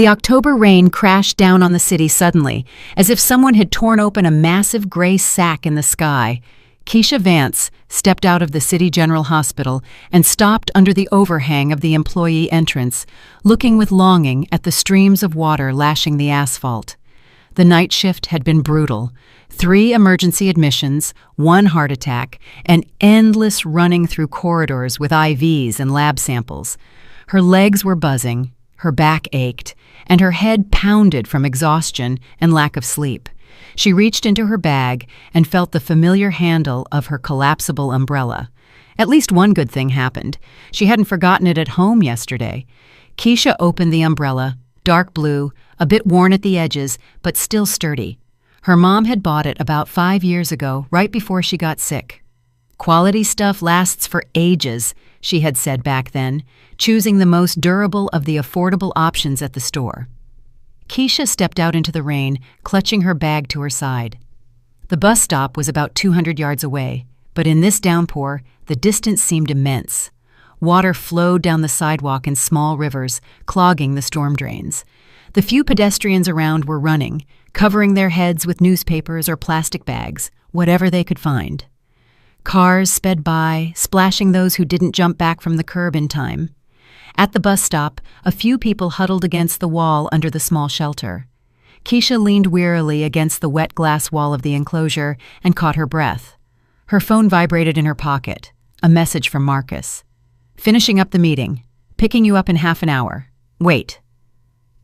The October rain crashed down on the city suddenly, as if someone had torn open a massive gray sack in the sky. Keisha Vance stepped out of the City General Hospital and stopped under the overhang of the employee entrance, looking with longing at the streams of water lashing the asphalt. The night shift had been brutal. 3 emergency admissions, 1 heart attack, and endless running through corridors with IVs and lab samples. Her legs were buzzing, her back ached, and her head pounded from exhaustion and lack of sleep. She reached into her bag and felt the familiar handle of her collapsible umbrella. At least one good thing happened. She hadn't forgotten it at home yesterday. Keisha opened the umbrella, dark blue, a bit worn at the edges, but still sturdy. Her mom had bought it about 5 years ago, right before she got sick. "Quality stuff lasts for ages," she had said back then, choosing the most durable of the affordable options at the store. Keisha stepped out into the rain, clutching her bag to her side. The bus stop was about 200 yards away, but in this downpour, the distance seemed immense. Water flowed down the sidewalk in small rivers, clogging the storm drains. The few pedestrians around were running, covering their heads with newspapers or plastic bags, whatever they could find. Cars sped by, splashing those who didn't jump back from the curb in time. At the bus stop, a few people huddled against the wall under the small shelter. Keisha leaned wearily against the wet glass wall of the enclosure and caught her breath. Her phone vibrated in her pocket, a message from Marcus. "Finishing up the meeting. Picking you up in half an hour. Wait."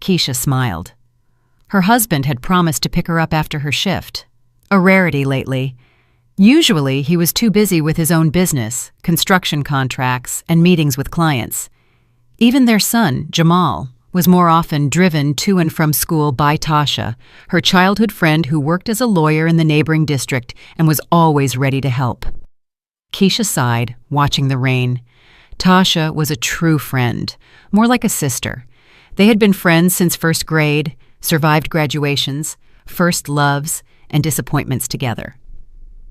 Keisha smiled. Her husband had promised to pick her up after her shift. A rarity lately. Usually, he was too busy with his own business, construction contracts, and meetings with clients. Even their son, Jamal, was more often driven to and from school by Tasha, her childhood friend who worked as a lawyer in the neighboring district and was always ready to help. Keisha sighed, watching the rain. Tasha was a true friend, more like a sister. They had been friends since first grade, survived graduations, first loves, and disappointments together.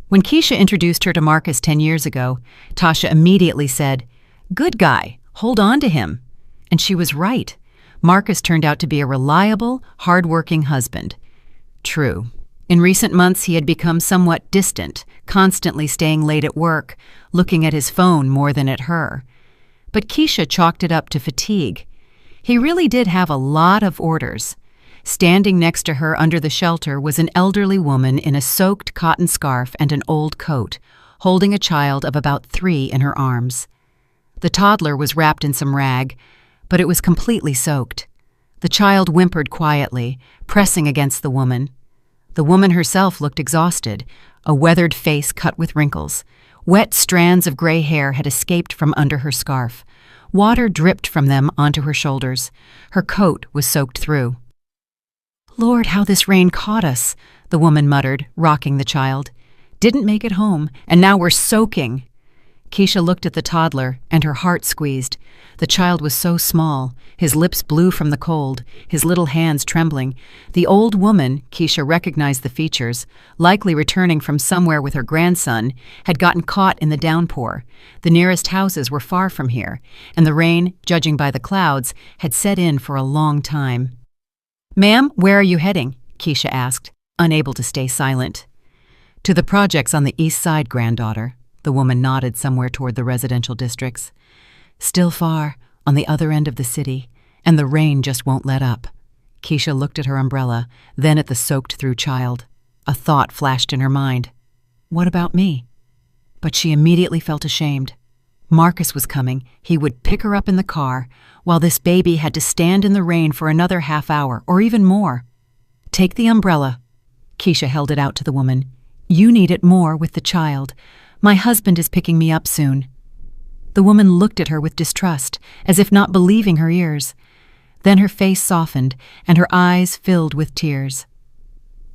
When Keisha introduced her to Marcus 10 years ago, Tasha immediately said, "Good guy, hold on to him." And she was right. Marcus turned out to be a reliable, hard-working husband. True. In recent months, he had become somewhat distant, constantly staying late at work, looking at his phone more than at her. But Keisha chalked it up to fatigue. He really did have a lot of orders. Standing next to her under the shelter was an elderly woman in a soaked cotton scarf and an old coat, holding a child of about 3 in her arms. The toddler was wrapped in some rag, but it was completely soaked. The child whimpered quietly, pressing against the woman. The woman herself looked exhausted, a weathered face cut with wrinkles. Wet strands of gray hair had escaped from under her scarf. Water dripped from them onto her shoulders. Her coat was soaked through. "Lord, how this rain caught us," the woman muttered, rocking the child. "Didn't make it home, and now we're soaking." Keisha looked at the toddler, and her heart squeezed. The child was so small, his lips blue from the cold, his little hands trembling. The old woman, Keisha recognized the features, likely returning from somewhere with her grandson, had gotten caught in the downpour. The nearest houses were far from here, and the rain, judging by the clouds, had set in for a long time. "Ma'am, where are you heading?" Keisha asked, unable to stay silent. "To the projects on the east side, granddaughter." The woman nodded somewhere toward the residential districts. "Still far, on the other end of the city, and the rain just won't let up." Keisha looked at her umbrella, then at the soaked-through child. A thought flashed in her mind. What about me? But she immediately felt ashamed. Marcus was coming. He would pick her up in the car, while this baby had to stand in the rain for another half hour, or even more. "Take the umbrella." Keisha held it out to the woman. "You need it more with the child. My husband is picking me up soon." The woman looked at her with distrust, as if not believing her ears. Then her face softened, and her eyes filled with tears.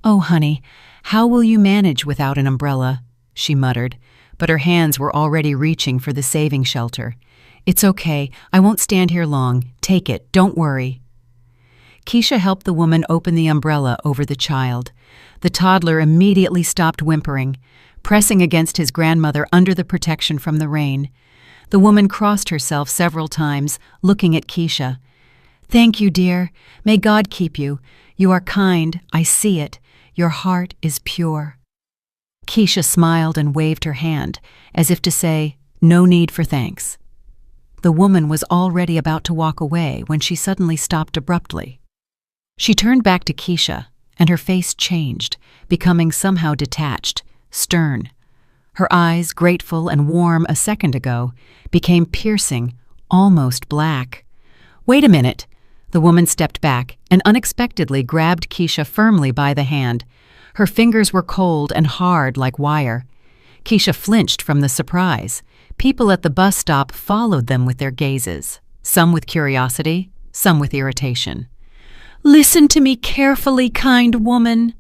"Oh, honey, how will you manage without an umbrella?" she muttered, but her hands were already reaching for the saving shelter. "It's okay. I won't stand here long. Take it. Don't worry." Keisha helped the woman open the umbrella over the child. The toddler immediately stopped whimpering, pressing against his grandmother under the protection from the rain. The woman crossed herself several times, looking at Keisha. "Thank you, dear. May God keep you. You are kind, I see it. Your heart is pure." Keisha smiled and waved her hand, as if to say, "No need for thanks." The woman was already about to walk away when she suddenly stopped abruptly. She turned back to Keisha, and her face changed, becoming somehow detached, stern. Her eyes, grateful and warm a second ago, became piercing, almost black. "Wait a minute." The woman stepped back and unexpectedly grabbed Keisha firmly by the hand. Her fingers were cold and hard like wire. Keisha flinched from the surprise. People at the bus stop followed them with their gazes, some with curiosity, some with irritation. "Listen to me carefully, kind woman."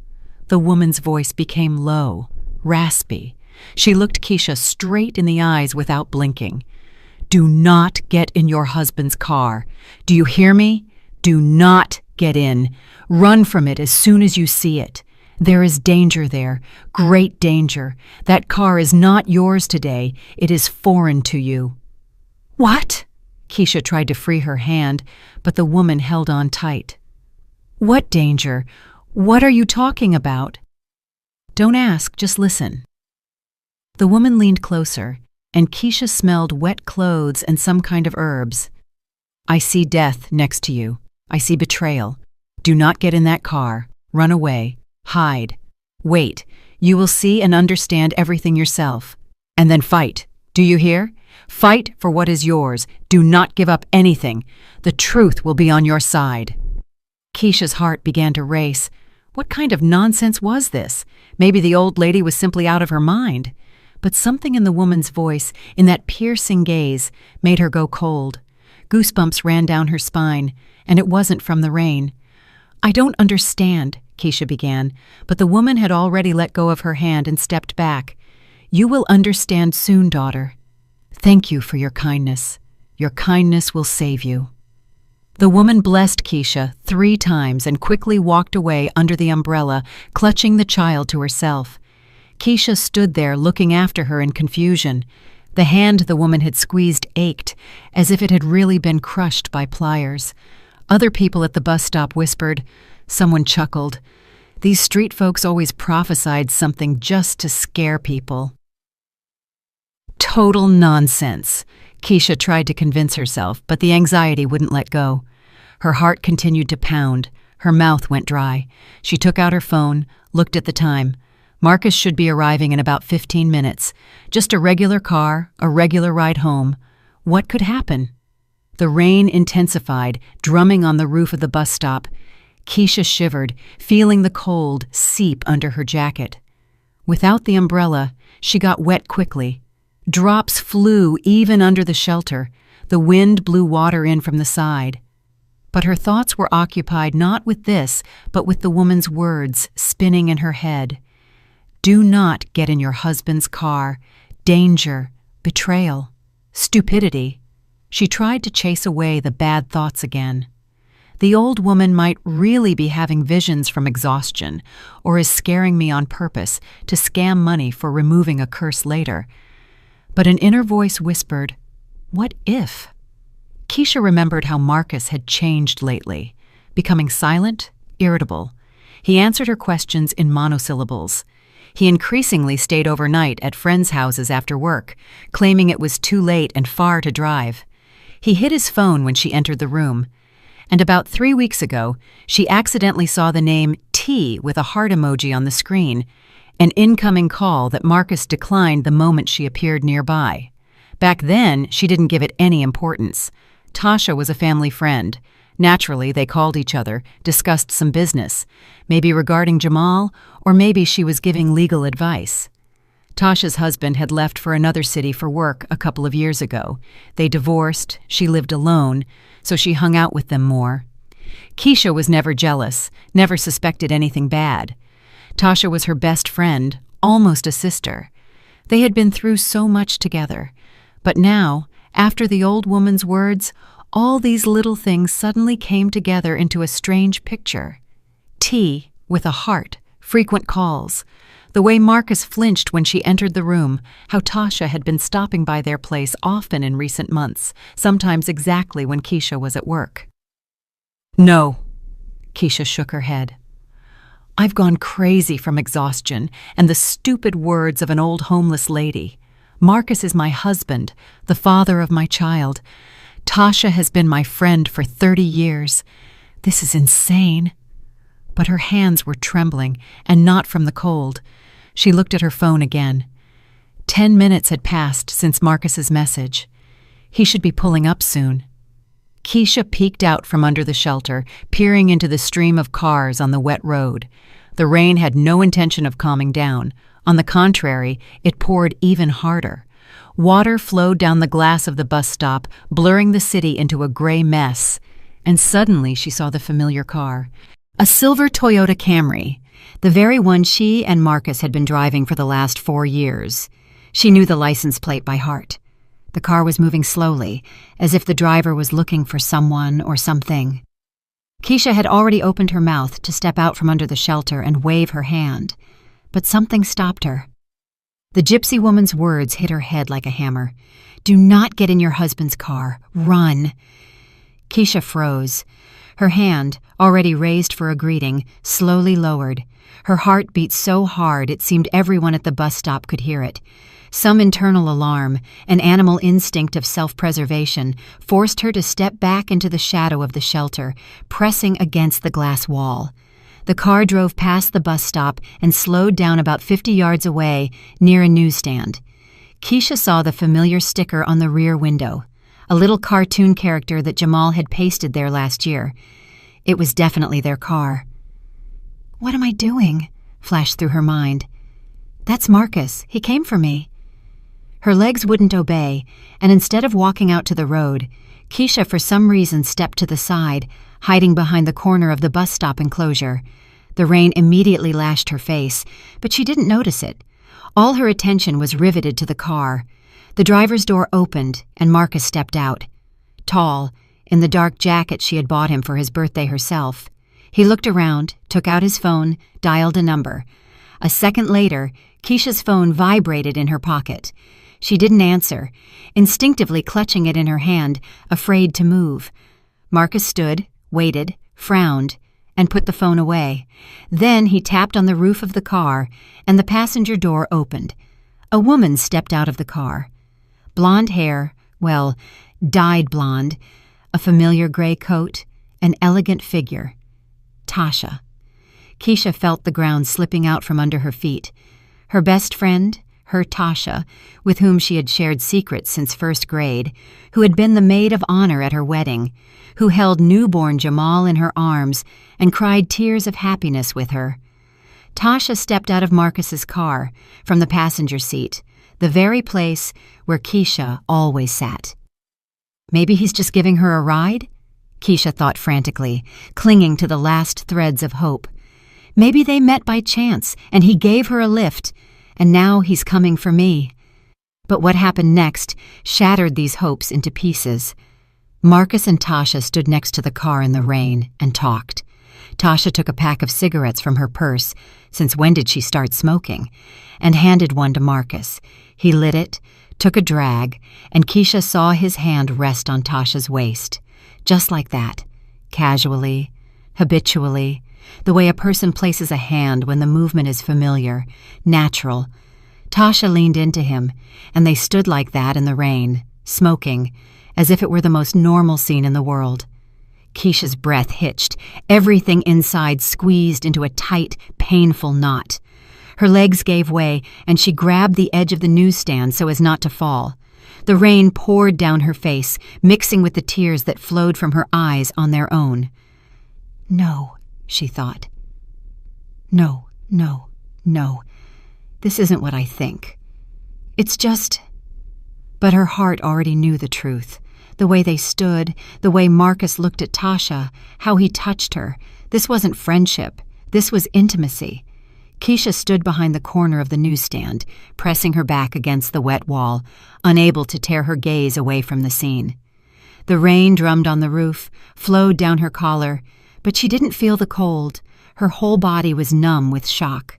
The woman's voice became low, raspy. She looked Keisha straight in the eyes without blinking. "Do not get in your husband's car. Do you hear me? Do not get in. Run from it as soon as you see it. There is danger there, great danger. That car is not yours today. It is foreign to you." "What?" Keisha tried to free her hand, but the woman held on tight. "What danger? What are you talking about?" "Don't ask, just listen." The woman leaned closer, and Keisha smelled wet clothes and some kind of herbs. "I see death next to you. I see betrayal. Do not get in that car. Run away. Hide. Wait. You will see and understand everything yourself. And then fight. Do you hear? Fight for what is yours. Do not give up anything. The truth will be on your side." Keisha's heart began to race. What kind of nonsense was this? Maybe the old lady was simply out of her mind. But something in the woman's voice, in that piercing gaze, made her go cold. Goosebumps ran down her spine, and it wasn't from the rain. "I don't understand," Keisha began, but the woman had already let go of her hand and stepped back. "You will understand soon, daughter. Thank you for your kindness. Your kindness will save you." The woman blessed Keisha 3 times and quickly walked away under the umbrella, clutching the child to herself. Keisha stood there looking after her in confusion. The hand the woman had squeezed ached, as if it had really been crushed by pliers. Other people at the bus stop whispered. Someone chuckled. These street folks always prophesied something just to scare people. Total nonsense, Keisha tried to convince herself, but the anxiety wouldn't let go. Her heart continued to pound. Her mouth went dry. She took out her phone, looked at the time. Marcus should be arriving in about 15 minutes. Just a regular car, a regular ride home. What could happen? The rain intensified, drumming on the roof of the bus stop. Keisha shivered, feeling the cold seep under her jacket. Without the umbrella, she got wet quickly. Drops flew even under the shelter. The wind blew water in from the side. But her thoughts were occupied not with this, but with the woman's words spinning in her head. Do not get in your husband's car. Danger, betrayal, stupidity. She tried to chase away the bad thoughts again. The old woman might really be having visions from exhaustion, or is scaring me on purpose to scam money for removing a curse later. But an inner voice whispered, what if? Keisha remembered how Marcus had changed lately, becoming silent, irritable. He answered her questions in monosyllables. He increasingly stayed overnight at friends' houses after work, claiming it was too late and far to drive. He hid his phone when she entered the room. And about 3 weeks ago, she accidentally saw the name T with a heart emoji on the screen, an incoming call that Marcus declined the moment she appeared nearby. Back then, she didn't give it any importance. Tasha was a family friend. Naturally, they called each other, discussed some business, maybe regarding Jamal, or maybe she was giving legal advice. Tasha's husband had left for another city for work a couple of years ago. They divorced, she lived alone, so she hung out with them more. Keisha was never jealous, never suspected anything bad. Tasha was her best friend, almost a sister. They had been through so much together. But now, after the old woman's words, all these little things suddenly came together into a strange picture. T with a heart, frequent calls, the way Marcus flinched when she entered the room, how Tasha had been stopping by their place often in recent months, sometimes exactly when Keisha was at work. No. Keisha shook her head. I've gone crazy from exhaustion and the stupid words of an old homeless lady. Marcus is my husband, the father of my child. Tasha has been my friend for 30 years. This is insane. But her hands were trembling, and not from the cold. She looked at her phone again. 10 minutes had passed since Marcus's message. He should be pulling up soon. Keisha peeked out from under the shelter, peering into the stream of cars on the wet road. The rain had no intention of calming down. On the contrary, it poured even harder. Water flowed down the glass of the bus stop, blurring the city into a gray mess. And suddenly she saw the familiar car. A silver Toyota Camry, the very one she and Marcus had been driving for the last 4 years. She knew the license plate by heart. The car was moving slowly, as if the driver was looking for someone or something. Keisha had already opened her mouth to step out from under the shelter and wave her hand, but something stopped her. The gypsy woman's words hit her head like a hammer. "Do not get in your husband's car. Run." Keisha froze. Her hand, already raised for a greeting, slowly lowered. Her heart beat so hard it seemed everyone at the bus stop could hear it. Some internal alarm, an animal instinct of self-preservation, forced her to step back into the shadow of the shelter, pressing against the glass wall. The car drove past the bus stop and slowed down about 50 yards away, near a newsstand. Keisha saw the familiar sticker on the rear window, a little cartoon character that Jamal had pasted there last year. It was definitely their car. "What am I doing?" flashed through her mind. "That's Marcus. He came for me." Her legs wouldn't obey, and instead of walking out to the road, Keisha for some reason stepped to the side, hiding behind the corner of the bus stop enclosure. The rain immediately lashed her face, but she didn't notice it. All her attention was riveted to the car. The driver's door opened, and Marcus stepped out. Tall, in the dark jacket she had bought him for his birthday herself. He looked around, took out his phone, dialed a number. A second later, Keisha's phone vibrated in her pocket. She didn't answer, instinctively clutching it in her hand, afraid to move. Marcus stood, waited, frowned, and put the phone away. Then he tapped on the roof of the car, and the passenger door opened. A woman stepped out of the car. Blonde hair, well, dyed blonde, a familiar gray coat, an elegant figure. Tasha. Keisha felt the ground slipping out from under her feet. Her best friend, her Tasha, with whom she had shared secrets since first grade, who had been the maid of honor at her wedding, who held newborn Jamal in her arms and cried tears of happiness with her. Tasha stepped out of Marcus's car, from the passenger seat, the very place where Keisha always sat. Maybe he's just giving her a ride? Keisha thought frantically, clinging to the last threads of hope. Maybe they met by chance, and he gave her a lift, and now he's coming for me. But what happened next shattered these hopes into pieces. Marcus and Tasha stood next to the car in the rain and talked. Tasha took a pack of cigarettes from her purse, since when did she start smoking, and handed one to Marcus. He lit it, took a drag, and Keisha saw his hand rest on Tasha's waist. Just like that, casually, habitually, the way a person places a hand when the movement is familiar, natural. Tasha leaned into him, and they stood like that in the rain, smoking, as if it were the most normal scene in the world. Keisha's breath hitched, everything inside squeezed into a tight, painful knot. Her legs gave way, and she grabbed the edge of the newsstand so as not to fall. The rain poured down her face, mixing with the tears that flowed from her eyes on their own. No, she thought. No. This isn't what I think. It's just... But her heart already knew the truth. The way they stood, the way Marcus looked at Tasha, how he touched her. This wasn't friendship. This was intimacy. Keisha stood behind the corner of the newsstand, pressing her back against the wet wall, unable to tear her gaze away from the scene. The rain drummed on the roof, flowed down her collar, but she didn't feel the cold. Her whole body was numb with shock.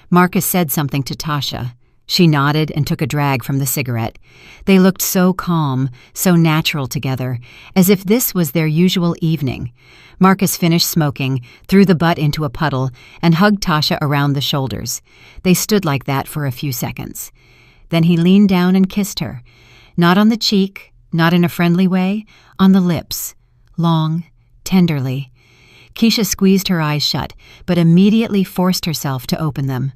Marcus said something to Tasha. She nodded and took a drag from the cigarette. They looked so calm, so natural together, as if this was their usual evening. Marcus finished smoking, threw the butt into a puddle, and hugged Tasha around the shoulders. They stood like that for a few seconds. Then he leaned down and kissed her. Not on the cheek, not in a friendly way, on the lips. Long, tenderly. Keisha squeezed her eyes shut, but immediately forced herself to open them.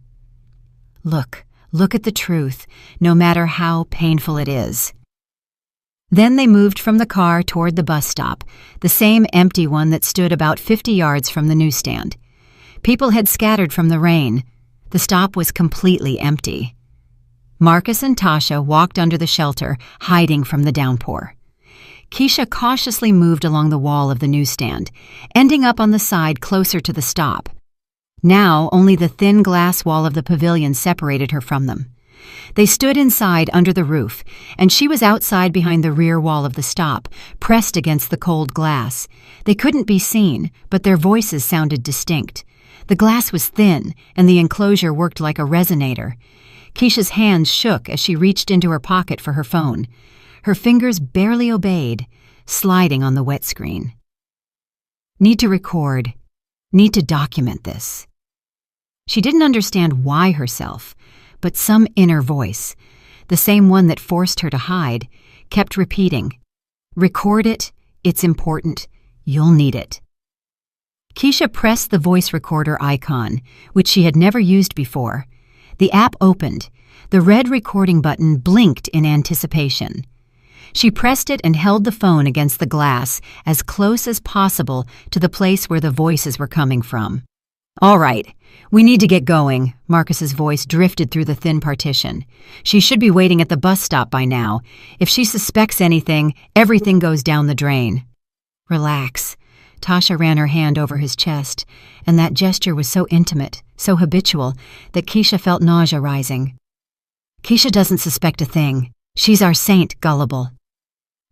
Look at the truth, no matter how painful it is. Then they moved from the car toward the bus stop, the same empty one that stood about 50 yards from the newsstand. People had scattered from the rain. The stop was completely empty. Marcus and Tasha walked under the shelter, hiding from the downpour. Keisha cautiously moved along the wall of the newsstand, ending up on the side closer to the stop. Now only the thin glass wall of the pavilion separated her from them. They stood inside under the roof, and she was outside behind the rear wall of the stop, pressed against the cold glass. They couldn't be seen, but their voices sounded distinct. The glass was thin, and the enclosure worked like a resonator. Keisha's hands shook as she reached into her pocket for her phone. Her fingers barely obeyed, sliding on the wet screen. Need to record. Need to document this. She didn't understand why herself, but some inner voice, the same one that forced her to hide, kept repeating, "Record it, it's important, you'll need it." Keisha pressed the voice recorder icon, which she had never used before. The app opened. The red recording button blinked in anticipation. She pressed it and held the phone against the glass as close as possible to the place where the voices were coming from. "All right, we need to get going," Marcus's voice drifted through the thin partition. "She should be waiting at the bus stop by now. If she suspects anything, everything goes down the drain." "Relax." Tasha ran her hand over his chest, and that gesture was so intimate, so habitual, that Keisha felt nausea rising. "Keisha doesn't suspect a thing. She's our saint, Gullible.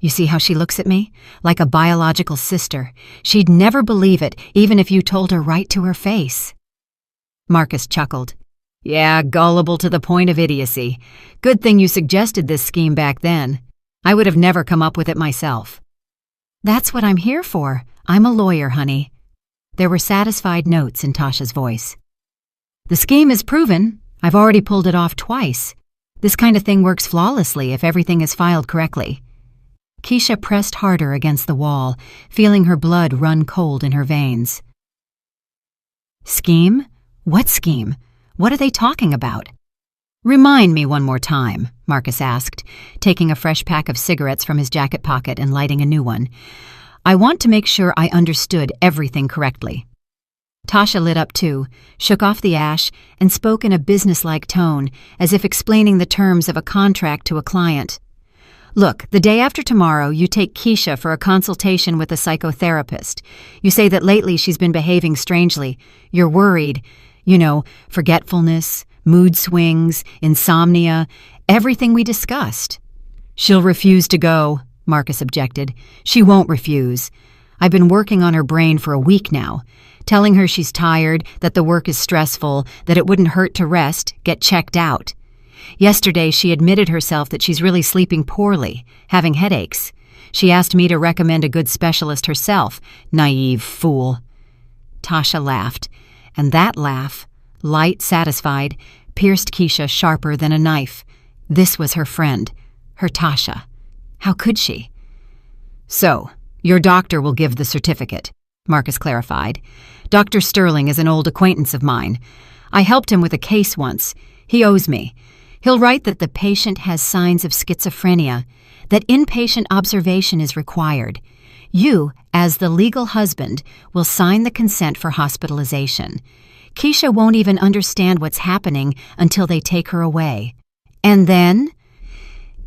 You see how she looks at me? Like a biological sister. She'd never believe it, even if you told her right to her face." Marcus chuckled. "Yeah, gullible to the point of idiocy. Good thing you suggested this scheme back then. I would have never come up with it myself." "That's what I'm here for. I'm a lawyer, honey." There were satisfied notes in Tasha's voice. "The scheme is proven. I've already pulled it off twice. This kind of thing works flawlessly if everything is filed correctly." Keisha pressed harder against the wall, feeling her blood run cold in her veins. "Scheme? What scheme? What are they talking about?" "Remind me one more time," Marcus asked, taking a fresh pack of cigarettes from his jacket pocket and lighting a new one. "I want to make sure I understood everything correctly." Tasha lit up too, shook off the ash, and spoke in a businesslike tone, as if explaining the terms of a contract to a client. "Look, the day after tomorrow, you take Keisha for a consultation with a psychotherapist. You say that lately she's been behaving strangely. You're worried. Forgetfulness, mood swings, insomnia, everything we discussed." "She'll refuse to go," Marcus objected. "She won't refuse. I've been working on her brain for a week now, telling her she's tired, that the work is stressful, that it wouldn't hurt to rest, get checked out. Yesterday, she admitted herself that she's really sleeping poorly, having headaches. She asked me to recommend a good specialist herself. Naive fool." Tasha laughed, and that laugh, light, satisfied, pierced Keisha sharper than a knife. This was her friend, her Tasha. How could she? "So, your doctor will give the certificate," Marcus clarified. "Dr. Sterling is an old acquaintance of mine. I helped him with a case once. He owes me. He'll write that the patient has signs of schizophrenia, that inpatient observation is required. You, as the legal husband, will sign the consent for hospitalization. Keisha won't even understand what's happening until they take her away. And then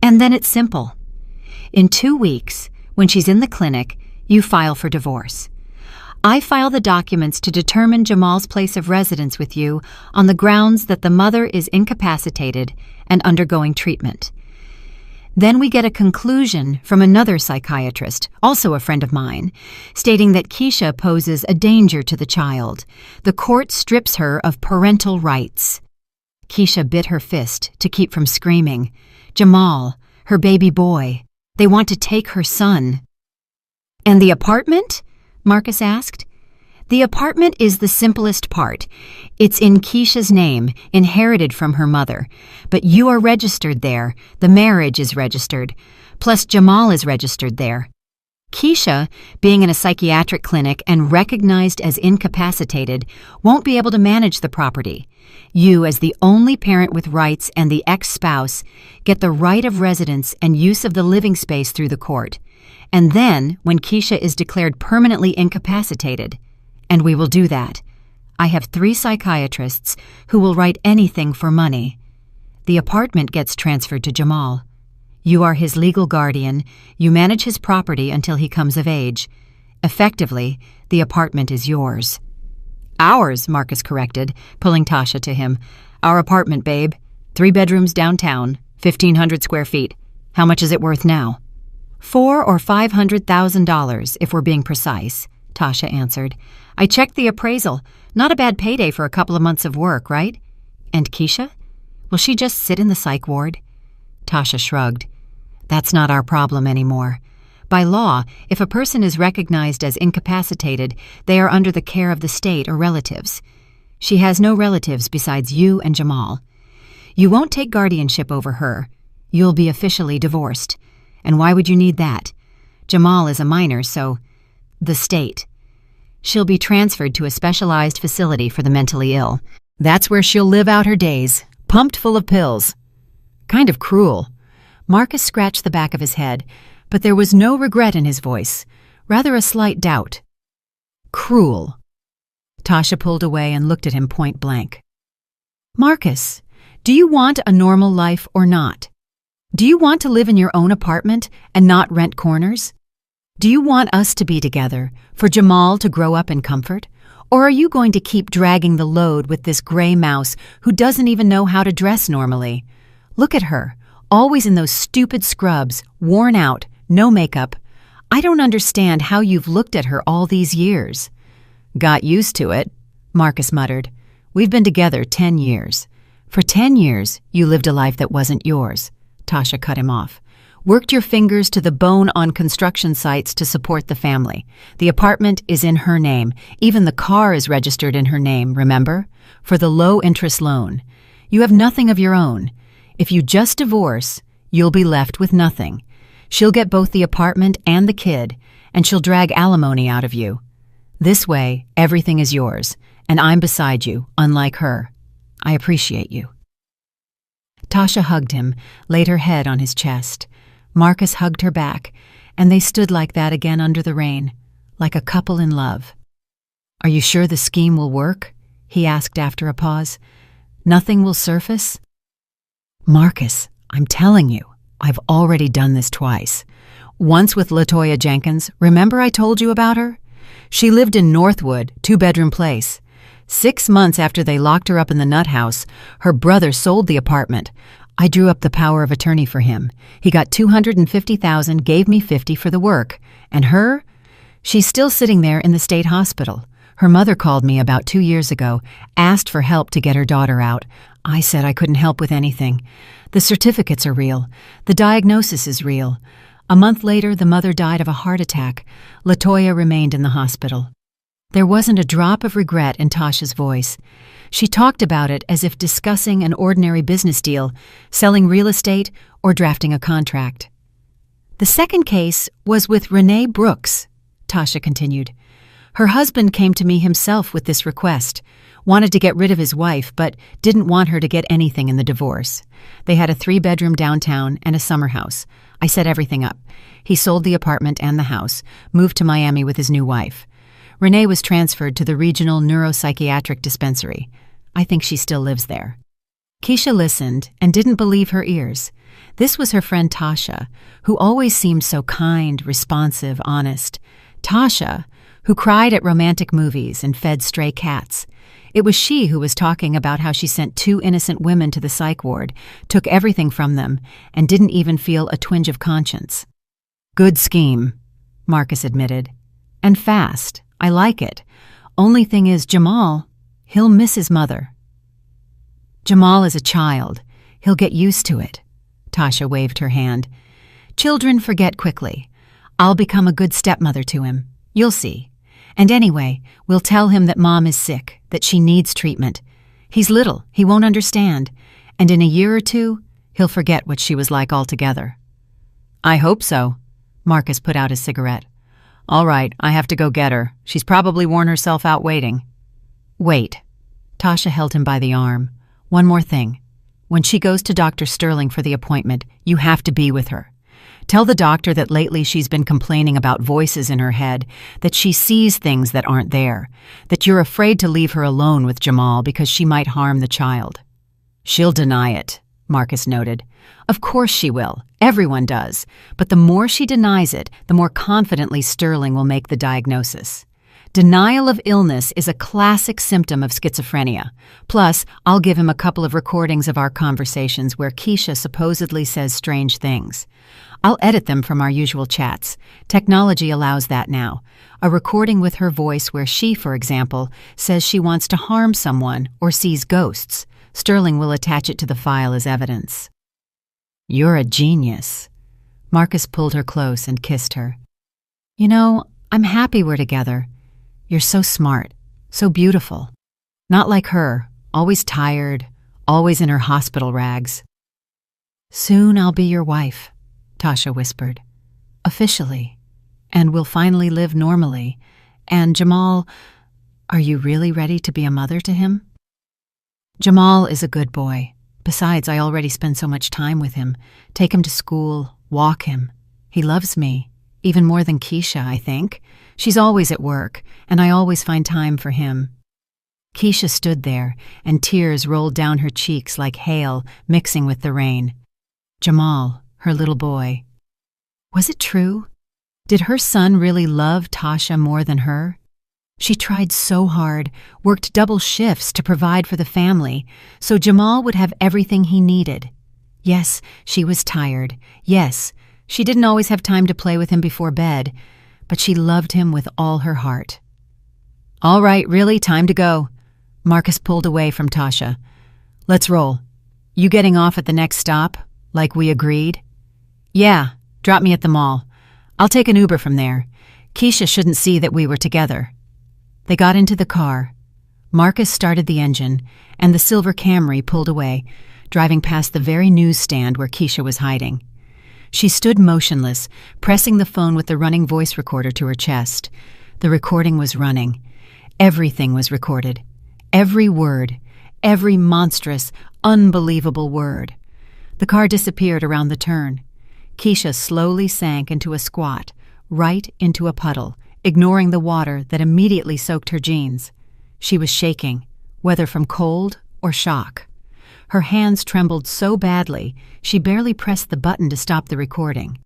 it's simple. In 2 weeks, when she's in the clinic, you file for divorce. I file the documents to determine Jamal's place of residence with you on the grounds that the mother is incapacitated and undergoing treatment. Then we get a conclusion from another psychiatrist, also a friend of mine, stating that Keisha poses a danger to the child. The court strips her of parental rights. Keisha bit her fist to keep from screaming. Jamal, her baby boy. They want to take her son. And the apartment? Marcus asked. The apartment is the simplest part. It's in Keisha's name, inherited from her mother. But you are registered there. The marriage is registered. Plus Jamal is registered there. Keisha, being in a psychiatric clinic and recognized as incapacitated, won't be able to manage the property. You, as the only parent with rights and the ex-spouse, get the right of residence and use of the living space through the court. And then, when Keisha is declared permanently incapacitated, and we will do that, I have 3 psychiatrists who will write anything for money. The apartment gets transferred to Jamal. You are his legal guardian. You manage his property until he comes of age. Effectively, the apartment is yours. Ours, Marcus corrected, pulling Tasha to him. Our apartment, babe. 3 bedrooms downtown, 1,500 square feet. How much is it worth now? $400,000 or $500,000, if we're being precise, Tasha answered. I checked the appraisal. Not a bad payday for a couple of months of work, right? And Keisha? Will she just sit in the psych ward? Tasha shrugged. That's not our problem anymore. By law, if a person is recognized as incapacitated, they are under the care of the state or relatives. She has no relatives besides you and Jamal. You won't take guardianship over her. You'll be officially divorced. And why would you need that? Jamal is a minor, so the state. She'll be transferred to a specialized facility for the mentally ill. That's where she'll live out her days, pumped full of pills. Kind of cruel. Marcus scratched the back of his head, but there was no regret in his voice, rather a slight doubt. Cruel. Tasha pulled away and looked at him point blank. Marcus, do you want a normal life or not? Do you want to live in your own apartment and not rent corners? Do you want us to be together, for Jamal to grow up in comfort? Or are you going to keep dragging the load with this gray mouse who doesn't even know how to dress normally? Look at her, always in those stupid scrubs, worn out, no makeup. I don't understand how you've looked at her all these years. Got used to it, Marcus muttered. We've been together 10 years. For 10 years, you lived a life that wasn't yours. Tasha cut him off. Worked your fingers to the bone on construction sites to support the family. The apartment is in her name. Even the car is registered in her name, remember? For the low-interest loan. You have nothing of your own. If you just divorce, you'll be left with nothing. She'll get both the apartment and the kid, and she'll drag alimony out of you. This way, everything is yours, and I'm beside you, unlike her. I appreciate you. Tasha hugged him, laid her head on his chest. Marcus hugged her back, and they stood like that again under the rain, like a couple in love. Are you sure the scheme will work? He asked after a pause. Nothing will surface? Marcus, I'm telling you, I've already done this twice. Once with LaToya Jenkins, remember I told you about her? She lived in Northwood, 2-bedroom place. 6 months after they locked her up in the nut house, her brother sold the apartment. I drew up the power of attorney for him. He got $250,000, gave me $50 for the work. And her? She's still sitting there in the state hospital. Her mother called me about 2 years ago, asked for help to get her daughter out. I said I couldn't help with anything. The certificates are real. The diagnosis is real. A month later, the mother died of a heart attack. LaToya remained in the hospital. There wasn't a drop of regret in Tasha's voice. She talked about it as if discussing an ordinary business deal, selling real estate or drafting a contract. The second case was with Renee Brooks, Tasha continued. Her husband came to me himself with this request, wanted to get rid of his wife, but didn't want her to get anything in the divorce. They had a 3-bedroom downtown and a summer house. I set everything up. He sold the apartment and the house, moved to Miami with his new wife. Renee was transferred to the regional neuropsychiatric dispensary. I think she still lives there. Keisha listened and didn't believe her ears. This was her friend Tasha, who always seemed so kind, responsive, honest. Tasha, who cried at romantic movies and fed stray cats. It was she who was talking about how she sent 2 innocent women to the psych ward, took everything from them, and didn't even feel a twinge of conscience. Good scheme, Marcus admitted. And fast. I like it. Only thing is, Jamal, he'll miss his mother. Jamal is a child. He'll get used to it. Tasha waved her hand. Children forget quickly. I'll become a good stepmother to him. You'll see. And anyway, we'll tell him that Mom is sick, that she needs treatment. He's little, he won't understand. And in a year or two, he'll forget what she was like altogether. I hope so. Marcus put out his cigarette. All right, I have to go get her. She's probably worn herself out waiting. Wait. Tasha held him by the arm. One more thing. When she goes to Dr. Sterling for the appointment, you have to be with her. Tell the doctor that lately she's been complaining about voices in her head, that she sees things that aren't there, that you're afraid to leave her alone with Jamal because she might harm the child. She'll deny it, Marcus noted. Of course she will. Everyone does. But the more she denies it, the more confidently Sterling will make the diagnosis. Denial of illness is a classic symptom of schizophrenia. Plus, I'll give him a couple of recordings of our conversations where Keisha supposedly says strange things. I'll edit them from our usual chats. Technology allows that now. A recording with her voice where she, for example, says she wants to harm someone or sees ghosts. Sterling will attach it to the file as evidence. You're a genius. Marcus pulled her close and kissed her. You know, I'm happy we're together. You're so smart, so beautiful. Not like her, always tired, always in her hospital rags. Soon I'll be your wife, Tasha whispered. Officially. And we'll finally live normally. And Jamal, are you really ready to be a mother to him? Jamal is a good boy. Besides, I already spend so much time with him. Take him to school, walk him. He loves me, even more than Keisha, I think. She's always at work, and I always find time for him. Keisha stood there, and tears rolled down her cheeks like hail mixing with the rain. Jamal, her little boy. Was it true? Did her son really love Tasha more than her? She tried so hard, worked double shifts to provide for the family, so Jamal would have everything he needed. Yes, she was tired. Yes, she didn't always have time to play with him before bed, but she loved him with all her heart. All right, really, time to go. Marcus pulled away from Tasha. Let's roll. You getting off at the next stop, like we agreed? Yeah, drop me at the mall. I'll take an Uber from there. Keisha shouldn't see that we were together. They got into the car. Marcus started the engine, and the silver Camry pulled away, driving past the very newsstand where Keisha was hiding. She stood motionless, pressing the phone with the running voice recorder to her chest. The recording was running. Everything was recorded. Every word. Every monstrous, unbelievable word. The car disappeared around the turn. Keisha slowly sank into a squat, right into a puddle, ignoring the water that immediately soaked her jeans. She was shaking, whether from cold or shock. Her hands trembled so badly, she barely pressed the button to stop the recording.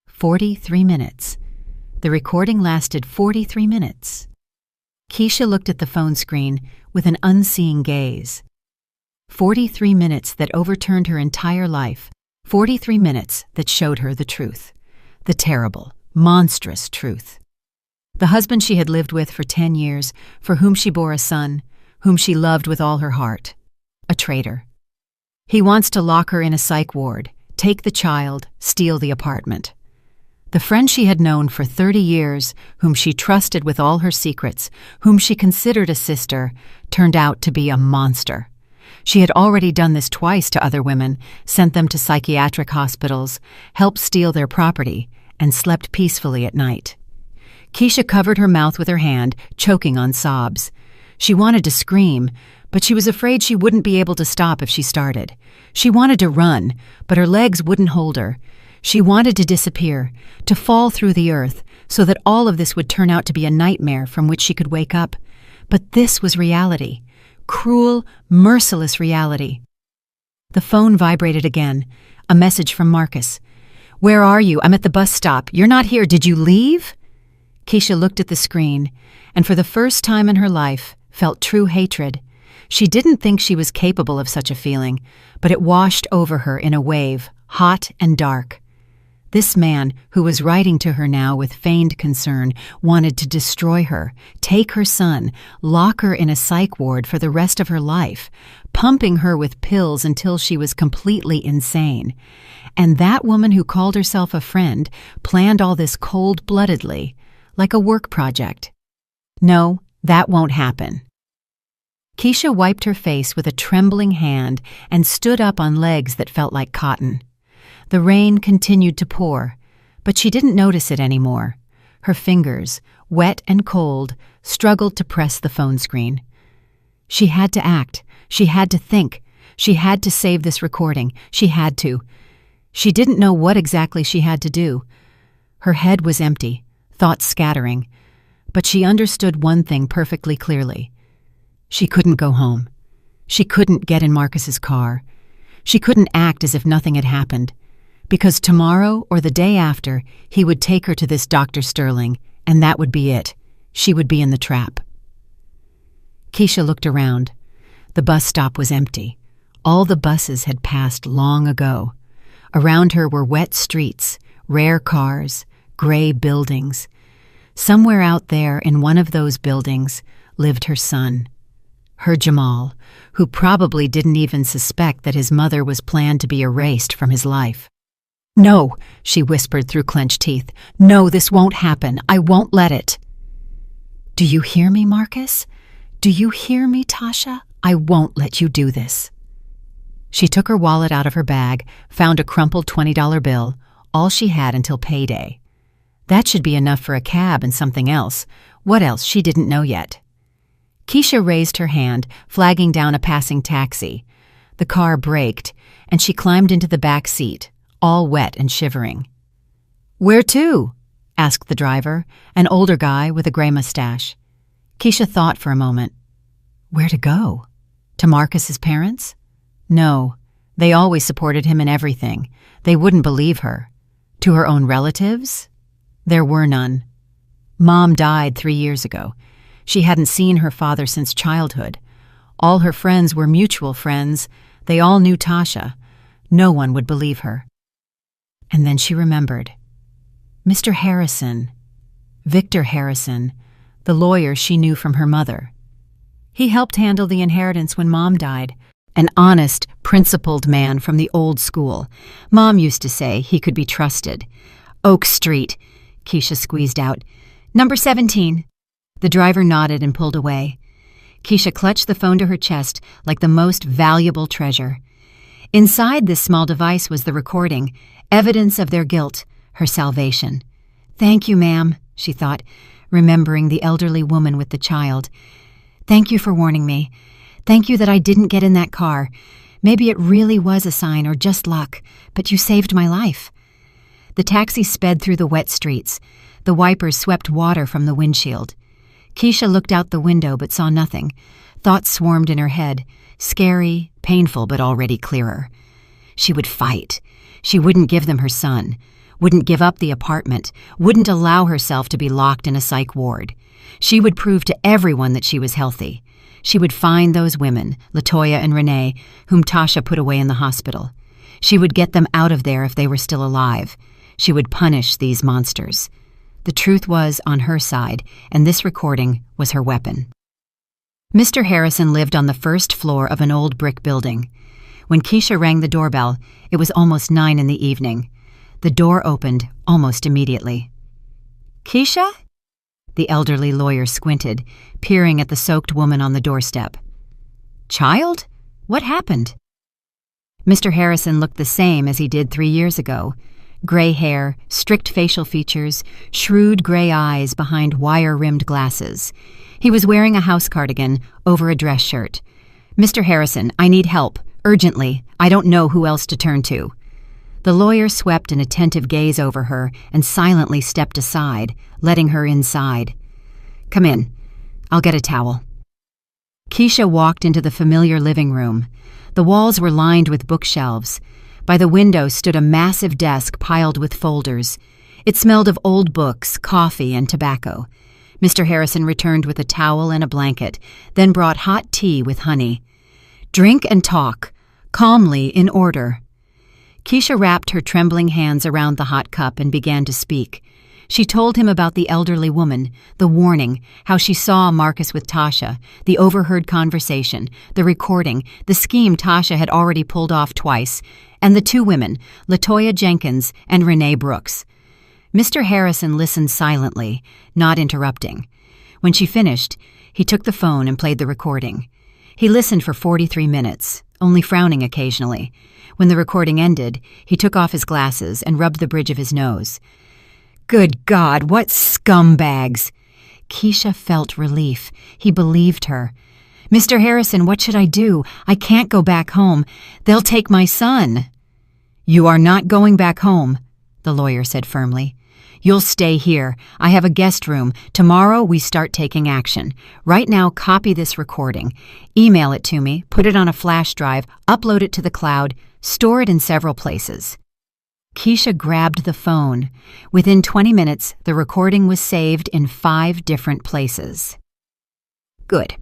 43 minutes. The recording lasted 43 minutes. Keisha looked at the phone screen with an unseeing gaze. 43 minutes that overturned her entire life. 43 minutes that showed her the truth. The terrible, monstrous truth. The husband she had lived with for 10 years, for whom she bore a son, whom she loved with all her heart. A traitor. He wants to lock her in a psych ward, take the child, steal the apartment. The friend she had known for 30 years, whom she trusted with all her secrets, whom she considered a sister, turned out to be a monster. She had already done this twice to other women, sent them to psychiatric hospitals, helped steal their property, and slept peacefully at night. Keisha covered her mouth with her hand, choking on sobs. She wanted to scream, but she was afraid she wouldn't be able to stop if she started. She wanted to run, but her legs wouldn't hold her. She wanted to disappear, to fall through the earth, so that all of this would turn out to be a nightmare from which she could wake up. But this was reality. Cruel, merciless reality. The phone vibrated again. A message from Marcus. "Where are you? I'm at the bus stop. You're not here. Did you leave?" Keisha looked at the screen, and for the first time in her life, felt true hatred. She didn't think she was capable of such a feeling, but it washed over her in a wave, hot and dark. This man, who was writing to her now with feigned concern, wanted to destroy her, take her son, lock her in a psych ward for the rest of her life, pumping her with pills until she was completely insane. And that woman who called herself a friend planned all this cold-bloodedly, like a work project. No, that won't happen. Keisha wiped her face with a trembling hand and stood up on legs that felt like cotton. The rain continued to pour, but she didn't notice it anymore. Her fingers, wet and cold, struggled to press the phone screen. She had to act. She had to think. She had to save this recording. She had to. She didn't know what exactly she had to do. Her head was empty, thoughts scattering, but she understood one thing perfectly clearly. She couldn't go home. She couldn't get in Marcus's car. She couldn't act as if nothing had happened, because tomorrow or the day after, he would take her to this Dr. Sterling, and that would be it. She would be in the trap. Keisha looked around. The bus stop was empty. All the buses had passed long ago. Around her were wet streets, rare cars, gray buildings. Somewhere out there in one of those buildings lived her son, her Jamal, who probably didn't even suspect that his mother was planned to be erased from his life. "No," she whispered through clenched teeth. "No, this won't happen. I won't let it." "Do you hear me, Marcus? Do you hear me, Tasha? I won't let you do this." She took her wallet out of her bag, found a crumpled $20 bill, all she had until payday. That should be enough for a cab and something else. What else, she didn't know yet. Keisha raised her hand, flagging down a passing taxi. The car braked, and she climbed into the back seat, all wet and shivering. "Where to?" asked the driver, an older guy with a gray mustache. Keisha thought for a moment. Where to go? To Marcus's parents? No, they always supported him in everything. They wouldn't believe her. To her own relatives? There were none. Mom died 3 years ago. She hadn't seen her father since childhood. All her friends were mutual friends. They all knew Tasha. No one would believe her. And then she remembered. Mr. Harrison, Victor Harrison, the lawyer she knew from her mother. He helped handle the inheritance when Mom died. An honest, principled man from the old school. Mom used to say he could be trusted. Oak Street, Keisha squeezed out. Number 17. The driver nodded and pulled away. Keisha clutched the phone to her chest like the most valuable treasure. Inside this small device was the recording, evidence of their guilt, her salvation. Thank you, ma'am, she thought, remembering the elderly woman with the child. Thank you for warning me. Thank you that I didn't get in that car. Maybe it really was a sign or just luck, but you saved my life. The taxi sped through the wet streets. The wipers swept water from the windshield. Keisha looked out the window but saw nothing. Thoughts swarmed in her head, scary, painful, but already clearer. She would fight. She wouldn't give them her son, wouldn't give up the apartment, wouldn't allow herself to be locked in a psych ward. She would prove to everyone that she was healthy. She would find those women, Latoya and Renee, whom Tasha put away in the hospital. She would get them out of there if they were still alive. She would punish these monsters. The truth was on her side, and this recording was her weapon. Mr. Harrison lived on the first floor of an old brick building. When Keisha rang the doorbell, it was almost 9 in the evening. The door opened almost immediately. Keisha? The elderly lawyer squinted, peering at the soaked woman on the doorstep. Child? What happened? Mr. Harrison looked the same as he did 3 years ago. Gray hair, strict facial features, shrewd gray eyes behind wire-rimmed glasses. He was wearing a house cardigan over a dress shirt. Mr. Harrison, I need help, urgently. I don't know who else to turn to. The lawyer swept an attentive gaze over her and silently stepped aside, letting her inside. Come in. I'll get a towel. Keisha walked into the familiar living room. The walls were lined with bookshelves. By the window stood a massive desk piled with folders. It smelled of old books, coffee, and tobacco. Mr. Harrison returned with a towel and a blanket, then brought hot tea with honey. Drink and talk, calmly in order. Keisha wrapped her trembling hands around the hot cup and began to speak. She told him about the elderly woman, the warning, how she saw Marcus with Tasha, the overheard conversation, the recording, the scheme Tasha had already pulled off twice, and the two women, LaToya Jenkins and Renee Brooks. Mr. Harrison listened silently, not interrupting. When she finished, he took the phone and played the recording. He listened for 43 minutes, only frowning occasionally. When the recording ended, he took off his glasses and rubbed the bridge of his nose. Good God, what scumbags! Keisha felt relief. He believed her. Mr. Harrison, what should I do? I can't go back home. They'll take my son. You are not going back home, the lawyer said firmly. You'll stay here. I have a guest room. Tomorrow we start taking action. Right now, copy this recording. Email it to me, put it on a flash drive, upload it to the cloud, store it in several places. Keisha grabbed the phone. Within 20 minutes, the recording was saved in 5 different places. Good.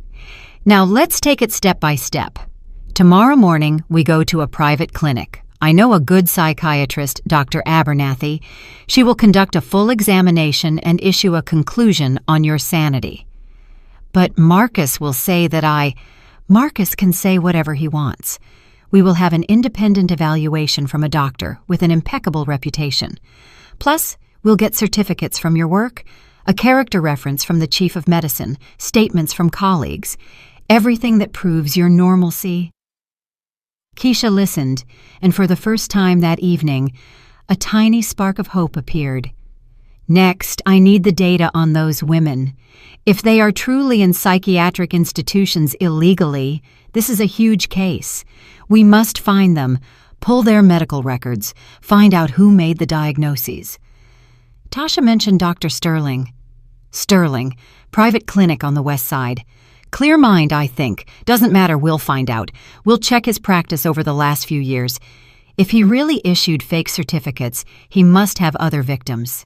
Now let's take it step by step. Tomorrow morning, we go to a private clinic. I know a good psychiatrist, Dr. Abernathy. She will conduct a full examination and issue a conclusion on your sanity. But Marcus will say that Marcus can say whatever he wants. We will have an independent evaluation from a doctor with an impeccable reputation. Plus, we'll get certificates from your work, a character reference from the chief of medicine, statements from colleagues, everything that proves your normalcy. Keisha listened, and for the first time that evening, a tiny spark of hope appeared. Next, I need the data on those women. If they are truly in psychiatric institutions illegally, this is a huge case. We must find them, pull their medical records, find out who made the diagnoses. Tasha mentioned Dr. Sterling. Sterling, private clinic on the west side. Clear mind, I think. Doesn't matter, we'll find out. We'll check his practice over the last few years. If he really issued fake certificates, he must have other victims.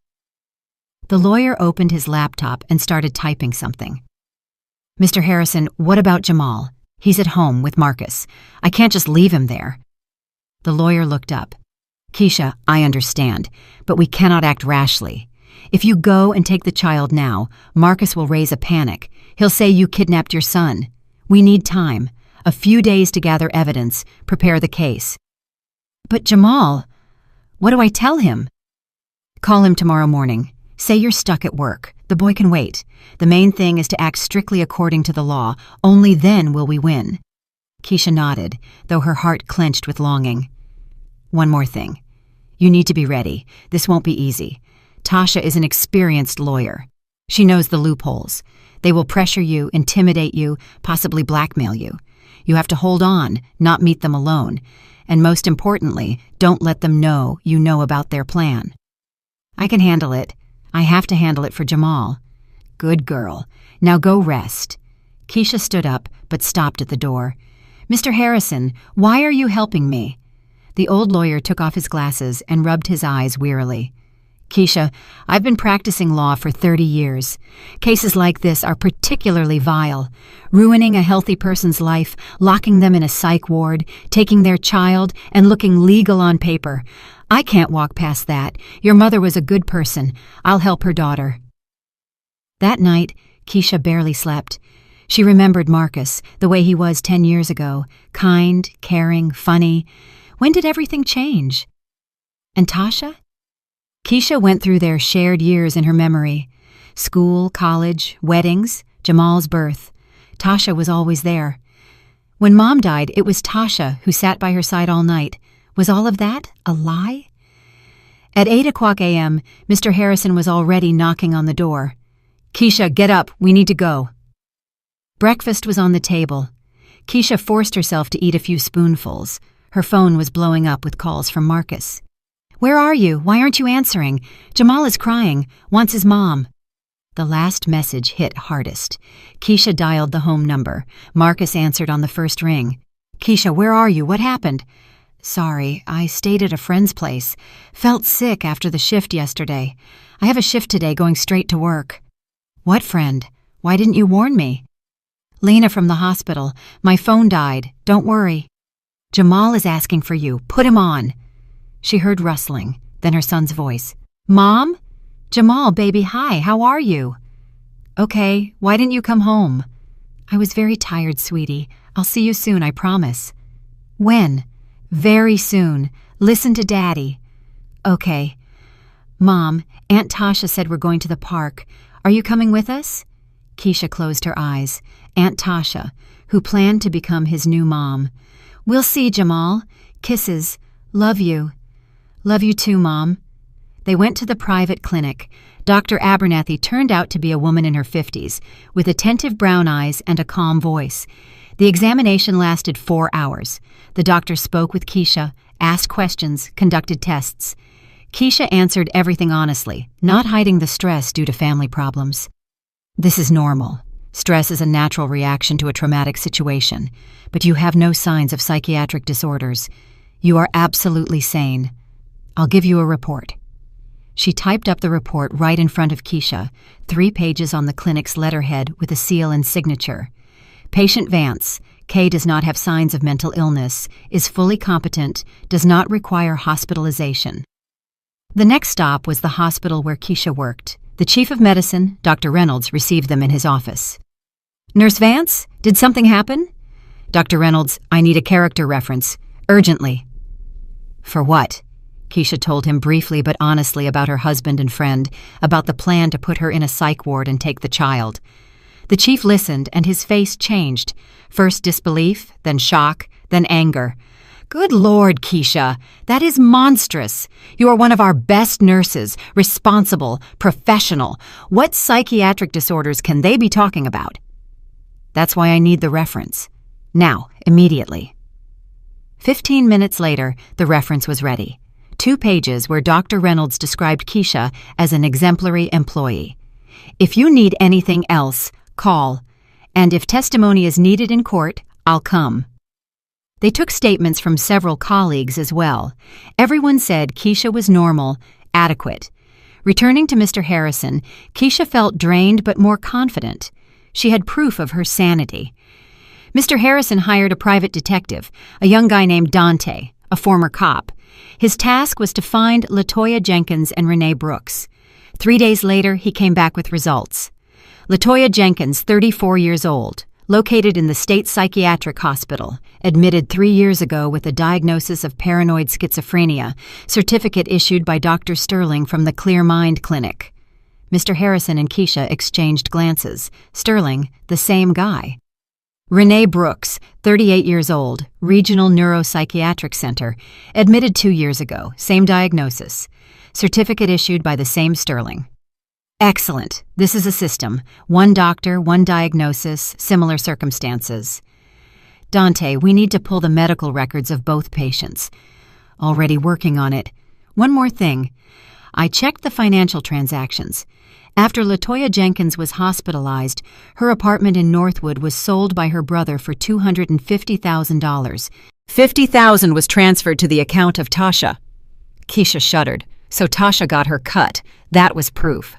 The lawyer opened his laptop and started typing something. Mr. Harrison, what about Jamal? He's at home with Marcus. I can't just leave him there. The lawyer looked up. Keisha, I understand, but we cannot act rashly. If you go and take the child now, Marcus will raise a panic. He'll say you kidnapped your son. We need time, a few days to gather evidence, prepare the case. But Jamal, what do I tell him? Call him tomorrow morning. Say you're stuck at work. The boy can wait. The main thing is to act strictly according to the law. Only then will we win. Keisha nodded, though her heart clenched with longing. One more thing. You need to be ready. This won't be easy. Tasha is an experienced lawyer. She knows the loopholes. They will pressure you, intimidate you, possibly blackmail you. You have to hold on, not meet them alone. And most importantly, don't let them know you know about their plan. I can handle it. I have to handle it for Jamal. Good girl. Now go rest. Keisha stood up, but stopped at the door. Mr. Harrison, why are you helping me? The old lawyer took off his glasses and rubbed his eyes wearily. Keisha, I've been practicing law for 30 years. Cases like this are particularly vile. Ruining a healthy person's life, locking them in a psych ward, taking their child, and looking legal on paper. I can't walk past that. Your mother was a good person. I'll help her daughter. That night, Keisha barely slept. She remembered Marcus, the way he was 10 years ago. Kind, caring, funny. When did everything change? And Tasha? Keisha went through their shared years in her memory. School, college, weddings, Jamal's birth. Tasha was always there. When Mom died, it was Tasha who sat by her side all night. Was all of that a lie? At 8:00 a.m., Mr. Harrison was already knocking on the door. Keisha, get up. We need to go. Breakfast was on the table. Keisha forced herself to eat a few spoonfuls. Her phone was blowing up with calls from Marcus. Where are you? Why aren't you answering? Jamal is crying. Wants his mom. The last message hit hardest. Keisha dialed the home number. Marcus answered on the first ring. Keisha, where are you? What happened? Sorry, I stayed at a friend's place. Felt sick after the shift yesterday. I have a shift today going straight to work. What friend? Why didn't you warn me? Lena from the hospital. My phone died. Don't worry. Jamal is asking for you. Put him on. She heard rustling, then her son's voice. "Mom? Jamal, baby, hi, how are you?" "Okay, why didn't you come home?" "I was very tired, sweetie. I'll see you soon, I promise." "When?" "Very soon. Listen to Daddy." "Okay." "Mom, Aunt Tasha said we're going to the park. Are you coming with us?" Keisha closed her eyes. Aunt Tasha, who planned to become his new mom. "We'll see, Jamal. Kisses. Love you." "Love you too, Mom." They went to the private clinic. Dr. Abernathy turned out to be a woman in her 50s, with attentive brown eyes and a calm voice. The examination lasted 4 hours. The doctor spoke with Keisha, asked questions, conducted tests. Keisha answered everything honestly, not hiding the stress due to family problems. "This is normal. Stress is a natural reaction to a traumatic situation, but you have no signs of psychiatric disorders. You are absolutely sane. I'll give you a report." She typed up the report right in front of Keisha, 3 pages on the clinic's letterhead with a seal and signature. Patient Vance, Kay does not have signs of mental illness, is fully competent, does not require hospitalization. The next stop was the hospital where Keisha worked. The chief of medicine, Dr. Reynolds, received them in his office. "Nurse Vance, did something happen?" "Dr. Reynolds, I need a character reference. Urgently." "For what?" Keisha told him briefly but honestly about her husband and friend, about the plan to put her in a psych ward and take the child. The chief listened, and his face changed. First disbelief, then shock, then anger. "Good Lord, Keisha, that is monstrous. You are one of our best nurses, responsible, professional. What psychiatric disorders can they be talking about?" "That's why I need the reference. Now, immediately." 15 minutes later, the reference was ready. 2 pages where Dr. Reynolds described Keisha as an exemplary employee. "If you need anything else, call. And if testimony is needed in court, I'll come." They took statements from several colleagues as well. Everyone said Keisha was normal, adequate. Returning to Mr. Harrison, Keisha felt drained but more confident. She had proof of her sanity. Mr. Harrison hired a private detective, a young guy named Dante, a former cop. His task was to find LaToya Jenkins and Renee Brooks. 3 days later, he came back with results. LaToya Jenkins, 34 years old, located in the state psychiatric hospital, admitted 3 years ago with a diagnosis of paranoid schizophrenia, certificate issued by Dr. Sterling from the Clear Mind Clinic. Mr. Harrison and Keisha exchanged glances. Sterling, the same guy. Renee Brooks, 38 years old, Regional Neuropsychiatric Center, admitted 2 years ago, same diagnosis. Certificate issued by the same Sterling. Excellent. This is a system. 1 doctor, 1 diagnosis, similar circumstances. Dante, we need to pull the medical records of both patients. Already working on it. One more thing. I checked the financial transactions. After LaToya Jenkins was hospitalized, her apartment in Northwood was sold by her brother for $250,000. $50,000 was transferred to the account of Tasha. Keisha shuddered. So Tasha got her cut. That was proof.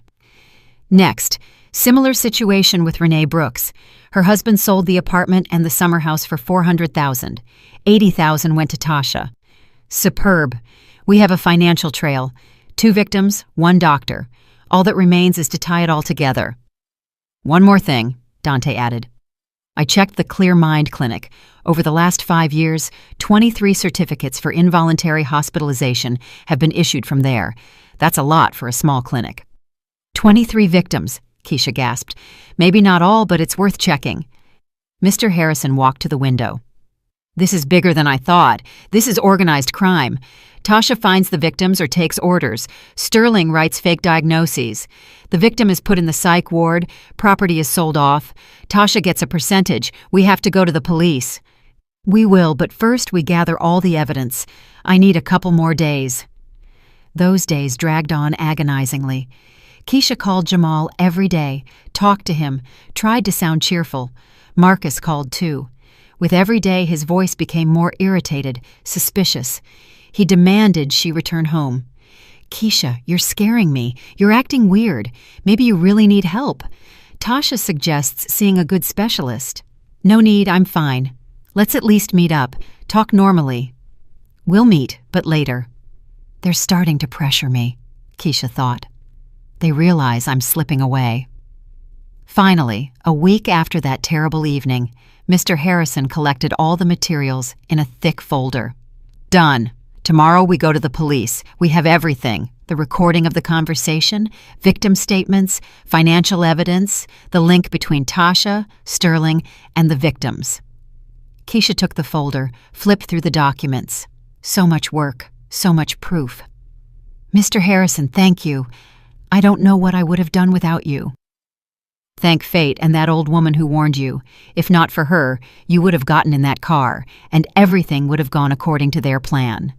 Next, similar situation with Renee Brooks. Her husband sold the apartment and the summer house for $400,000. $80,000 went to Tasha. Superb. We have a financial trail. 2 victims, 1 doctor. All that remains is to tie it all together. One more thing, Dante added. I checked the Clear Mind Clinic. Over the last 5 years, 23 certificates for involuntary hospitalization have been issued from there. That's a lot for a small clinic. 23 victims, Keisha gasped. Maybe not all, but it's worth checking. Mr. Harrison walked to the window. This is bigger than I thought. This is organized crime. Tasha finds the victims or takes orders. Sterling writes fake diagnoses. The victim is put in the psych ward. Property is sold off. Tasha gets a percentage. We have to go to the police. We will, but first we gather all the evidence. I need a couple more days. Those days dragged on agonizingly. Keisha called Jamal every day, talked to him, tried to sound cheerful. Marcus called too. With every day, his voice became more irritated, suspicious. He demanded she return home. Keisha, you're scaring me. You're acting weird. Maybe you really need help. Tasha suggests seeing a good specialist. No need, I'm fine. Let's at least meet up. Talk normally. We'll meet, but later. They're starting to pressure me, Keisha thought. They realize I'm slipping away. Finally, a week after that terrible evening, Mr. Harrison collected all the materials in a thick folder. Done. Tomorrow we go to the police. We have everything. The recording of the conversation, victim statements, financial evidence, the link between Tasha, Sterling, and the victims. Keisha took the folder, flipped through the documents. So much work, so much proof. Mr. Harrison, thank you. I don't know what I would have done without you. Thank fate and that old woman who warned you. If not for her, you would have gotten in that car, and everything would have gone according to their plan.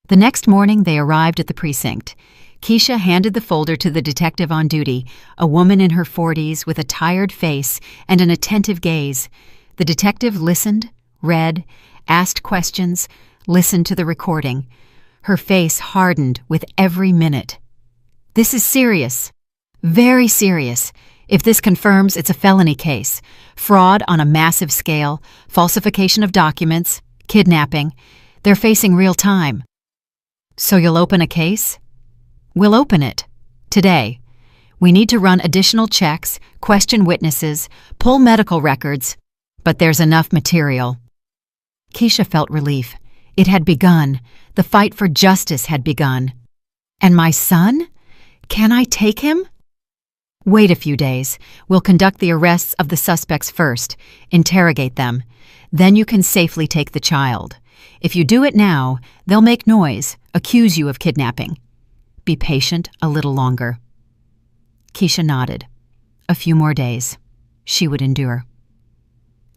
The next morning, they arrived at the precinct. Keisha handed the folder to the detective on duty, a woman in her 40s with a tired face and an attentive gaze. The detective listened, read, asked questions, listened to the recording. Her face hardened with every minute. This is serious. Very serious. If this confirms, it's a felony case. Fraud on a massive scale, falsification of documents, kidnapping. They're facing real time. So you'll open a case? We'll open it. Today. We need to run additional checks, question witnesses, pull medical records, but there's enough material. Keisha felt relief. It had begun. The fight for justice had begun. And my son? Can I take him? Wait a few days. We'll conduct the arrests of the suspects first, interrogate them. Then you can safely take the child. If you do it now, they'll make noise, accuse you of kidnapping. Be patient a little longer. Keisha nodded. A few more days. She would endure.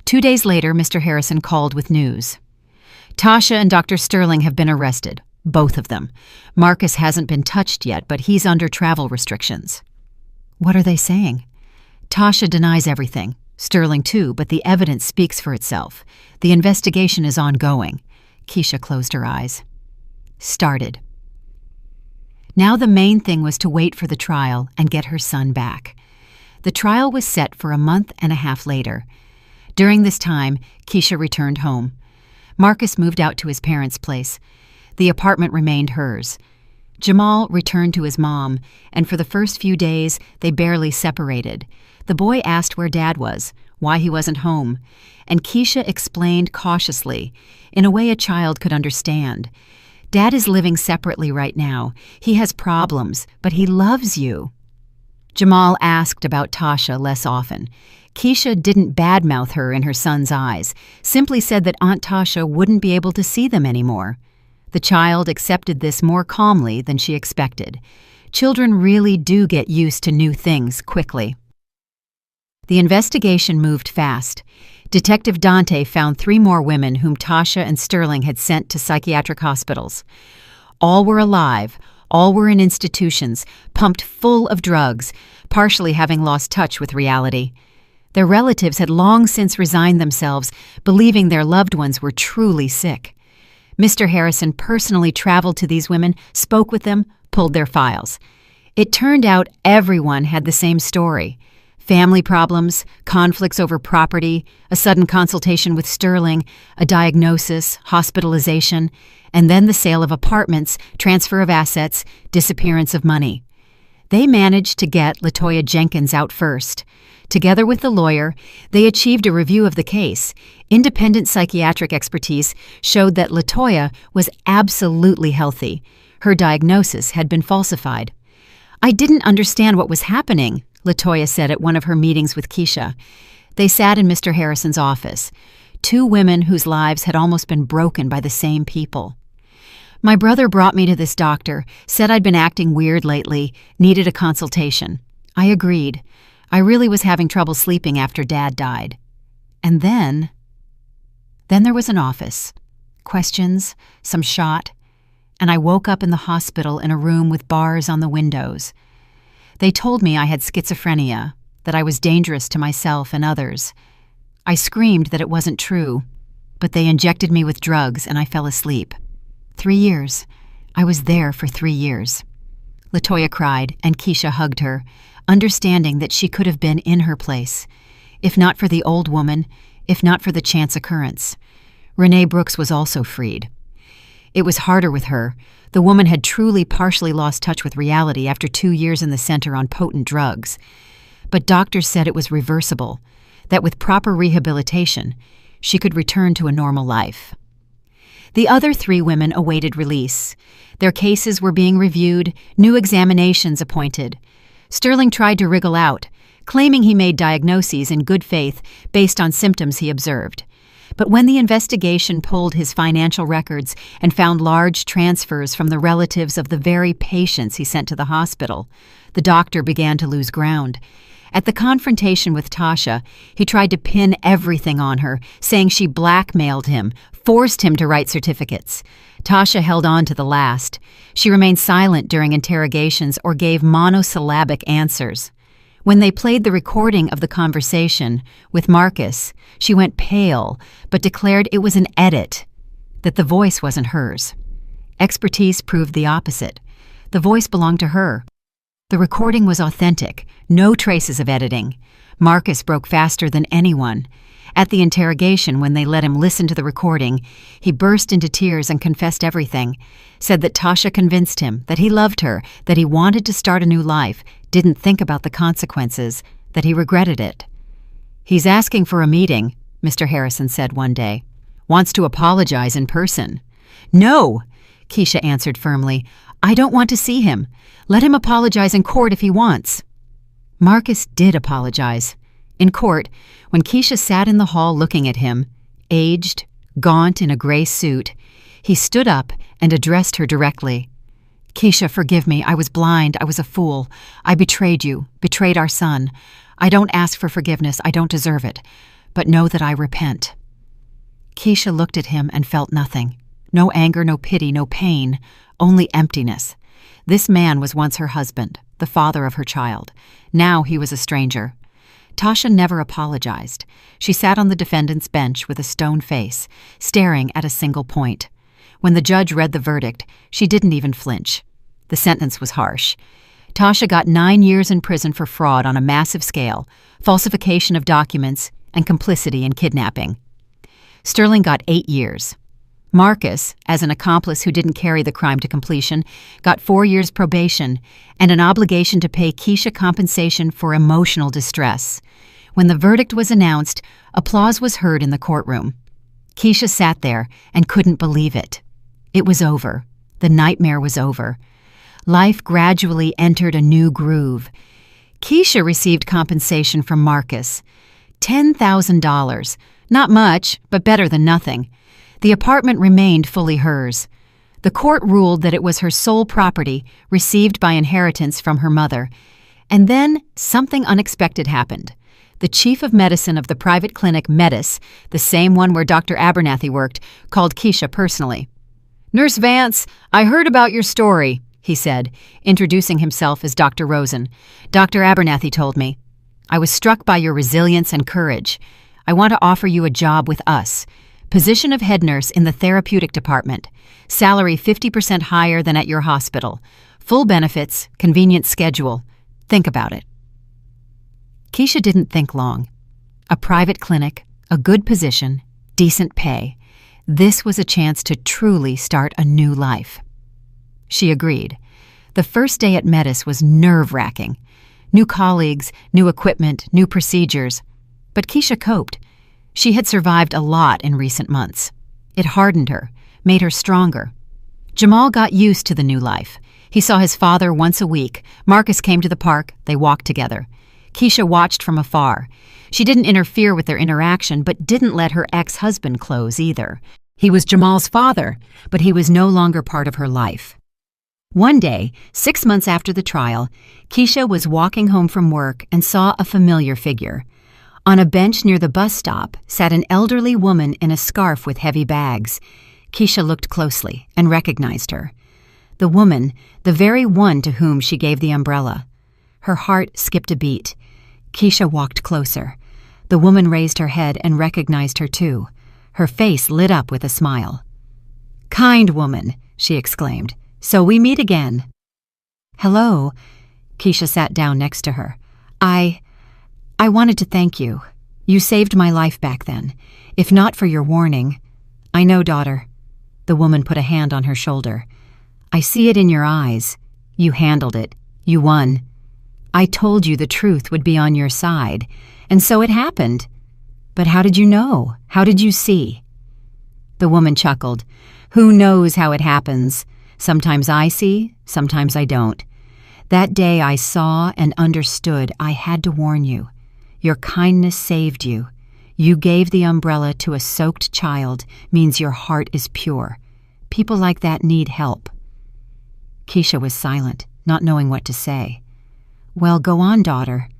2 days later, Mr. Harrison called with news. Tasha and Dr. Sterling have been arrested, both of them. Marcus hasn't been touched yet, but he's under travel restrictions. What are they saying? Tasha denies everything. Sterling too, but the evidence speaks for itself. The investigation is ongoing. Keisha closed her eyes. Started. Now the main thing was to wait for the trial and get her son back. The trial was set for a month and a half later. During this time, Keisha returned home. Marcus moved out to his parents' place. The apartment remained hers. Jamal returned to his mom, and for the first few days, they barely separated. The boy asked where Dad was, why he wasn't home, and Keisha explained cautiously, in a way a child could understand. Dad is living separately right now. He has problems, but he loves you. Jamal asked about Tasha less often. Keisha didn't badmouth her in her son's eyes, simply said that Aunt Tasha wouldn't be able to see them anymore. The child accepted this more calmly than she expected. Children really do get used to new things quickly. The investigation moved fast. Detective Dante found 3 more women whom Tasha and Sterling had sent to psychiatric hospitals. All were alive, all were in institutions, pumped full of drugs, partially having lost touch with reality. Their relatives had long since resigned themselves, believing their loved ones were truly sick. Mr. Harrison personally traveled to these women, spoke with them, pulled their files. It turned out everyone had the same story. Family problems, conflicts over property, a sudden consultation with Sterling, a diagnosis, hospitalization, and then the sale of apartments, transfer of assets, disappearance of money. They managed to get LaToya Jenkins out first. Together with the lawyer, they achieved a review of the case. Independent psychiatric expertise showed that LaToya was absolutely healthy. Her diagnosis had been falsified. "I didn't understand what was happening," LaToya said at one of her meetings with Keisha. They sat in Mr. Harrison's office, 2 women whose lives had almost been broken by the same people. "My brother brought me to this doctor, said I'd been acting weird lately, needed a consultation. I agreed. I really was having trouble sleeping after Dad died. And then there was an office, questions, some shot, and I woke up in the hospital in a room with bars on the windows. They told me I had schizophrenia, that I was dangerous to myself and others. I screamed that it wasn't true, but they injected me with drugs and I fell asleep. 3 years. I was there for 3 years." LaToya cried, and Keisha hugged her, understanding that she could have been in her place, if not for the old woman, if not for the chance occurrence. Renee Brooks was also freed. It was harder with her. The woman had truly partially lost touch with reality after 2 years in the center on potent drugs. But doctors said it was reversible, that with proper rehabilitation, she could return to a normal life. The other 3 women awaited release. Their cases were being reviewed, new examinations appointed. Sterling tried to wriggle out, claiming he made diagnoses in good faith based on symptoms he observed. But when the investigation pulled his financial records and found large transfers from the relatives of the very patients he sent to the hospital, the doctor began to lose ground. At the confrontation with Tasha, he tried to pin everything on her, saying she blackmailed him, forced him to write certificates. Tasha held on to the last. She remained silent during interrogations or gave monosyllabic answers. When they played the recording of the conversation with Marcus, she went pale, but declared it was an edit, that the voice wasn't hers. Expertise proved the opposite. The voice belonged to her. The recording was authentic, no traces of editing. Marcus broke faster than anyone. At the interrogation, when they let him listen to the recording, he burst into tears and confessed everything, said that Tasha convinced him, that he loved her, that he wanted to start a new life, didn't think about the consequences, that he regretted it. "He's asking for a meeting," Mr. Harrison said one day. "Wants to apologize in person." "No," Keisha answered firmly. "I don't want to see him. Let him apologize in court if he wants." Marcus did apologize. In court, when Keisha sat in the hall looking at him, aged, gaunt in a gray suit, he stood up and addressed her directly. "Keisha, forgive me. I was blind. I was a fool. I betrayed you, betrayed our son. I don't ask for forgiveness. I don't deserve it. But know that I repent." Keisha looked at him and felt nothing. No anger, no pity, no pain, only emptiness. This man was once her husband, the father of her child. Now he was a stranger. Tasha never apologized. She sat on the defendant's bench with a stone face, staring at a single point. When the judge read the verdict, she didn't even flinch. The sentence was harsh. Tasha got 9 years in prison for fraud on a massive scale, falsification of documents, and complicity in kidnapping. Sterling got 8 years. Marcus, as an accomplice who didn't carry the crime to completion, got 4 years probation and an obligation to pay Keisha compensation for emotional distress. When the verdict was announced, applause was heard in the courtroom. Keisha sat there and couldn't believe it. It was over. The nightmare was over. Life gradually entered a new groove. Keisha received compensation from Marcus. $10,000. Not much, but better than nothing. The apartment remained fully hers. The court ruled that it was her sole property, received by inheritance from her mother. And then something unexpected happened. The chief of medicine of the private clinic Metis, the same one where Dr. Abernathy worked, called Keisha personally. "Nurse Vance, I heard about your story," he said, introducing himself as Dr. Rosen. "Dr. Abernathy told me. I was struck by your resilience and courage. I want to offer you a job with us. Position of head nurse in the therapeutic department. Salary 50% higher than at your hospital. Full benefits, convenient schedule. Think about it." Keisha didn't think long. A private clinic, a good position, decent pay. This was a chance to truly start a new life. She agreed. The first day at Metis was nerve-wracking. New colleagues, new equipment, new procedures. But Keisha coped. She had survived a lot in recent months. It hardened her, made her stronger. Jamal got used to the new life. He saw his father once a week. Marcus came to the park. They walked together. Keisha watched from afar. She didn't interfere with their interaction, but didn't let her ex-husband close either. He was Jamal's father, but he was no longer part of her life. One day, 6 months after the trial, Keisha was walking home from work and saw a familiar figure. On a bench near the bus stop sat an elderly woman in a scarf with heavy bags. Keisha looked closely and recognized her. The woman, the very one to whom she gave the umbrella. Her heart skipped a beat. Keisha walked closer. The woman raised her head and recognized her too. Her face lit up with a smile. "Kind woman," she exclaimed. "So we meet again." "Hello." Keisha sat down next to her. I wanted to thank you. You saved my life back then. If not for your warning—" "I know, daughter." The woman put a hand on her shoulder. "I see it in your eyes. You handled it. You won. I told you the truth would be on your side, and so it happened. But how did you know? How did you see?" The woman chuckled. "Who knows how it happens? Sometimes I see, sometimes I don't. That day I saw and understood I had to warn you. Your kindness saved you. You gave the umbrella to a soaked child means your heart is pure. People like that need help." Keisha was silent, not knowing what to say. "Well, go on, daughter."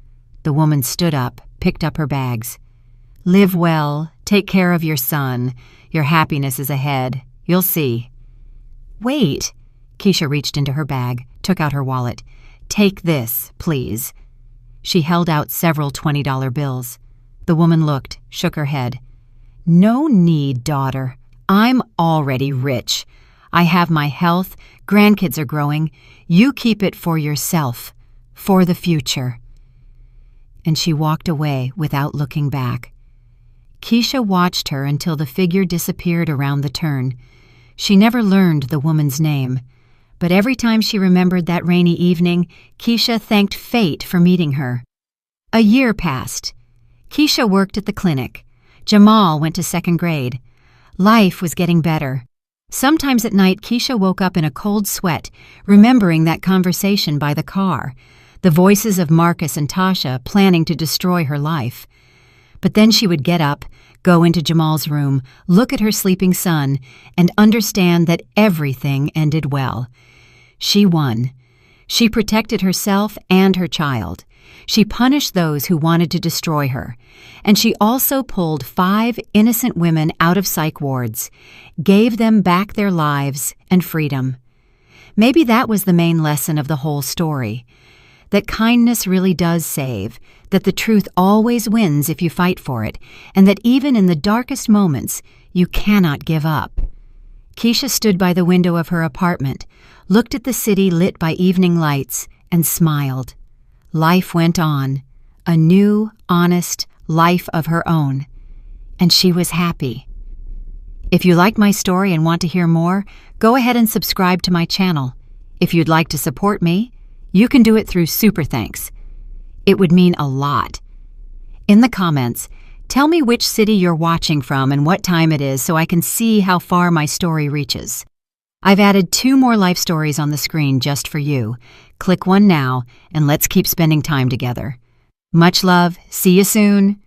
The woman stood up, picked up her bags. "Live well. Take care of your son. Your happiness is ahead. You'll see." "Wait." Keisha reached into her bag, took out her wallet. "Take this, please." She held out several $20 bills. The woman looked, shook her head. "No need, daughter. I'm already rich. I have my health, grandkids are growing. You keep it for yourself, for the future." And she walked away without looking back. Keisha watched her until the figure disappeared around the turn. She never learned the woman's name, but every time she remembered that rainy evening, Keisha thanked fate for meeting her. A year passed. Keisha worked at the clinic. Jamal went to 2nd grade. Life was getting better. Sometimes at night, Keisha woke up in a cold sweat, remembering that conversation by the car, the voices of Marcus and Tasha planning to destroy her life. But then she would get up, go into Jamal's room, look at her sleeping son, and understand that everything ended well. She won. She protected herself and her child. She punished those who wanted to destroy her. And she also pulled 5 innocent women out of psych wards, gave them back their lives and freedom. Maybe that was the main lesson of the whole story. That kindness really does save, that the truth always wins if you fight for it, and that even in the darkest moments, you cannot give up. Keisha stood by the window of her apartment, looked at the city lit by evening lights, and smiled. Life went on, a new, honest life of her own, and she was happy. If you like my story and want to hear more, go ahead and subscribe to my channel. If you'd like to support me, you can do it through Super Thanks. It would mean a lot. In the comments, tell me which city you're watching from and what time it is so I can see how far my story reaches. I've added 2 more life stories on the screen just for you. Click one now, and let's keep spending time together. Much love. See you soon.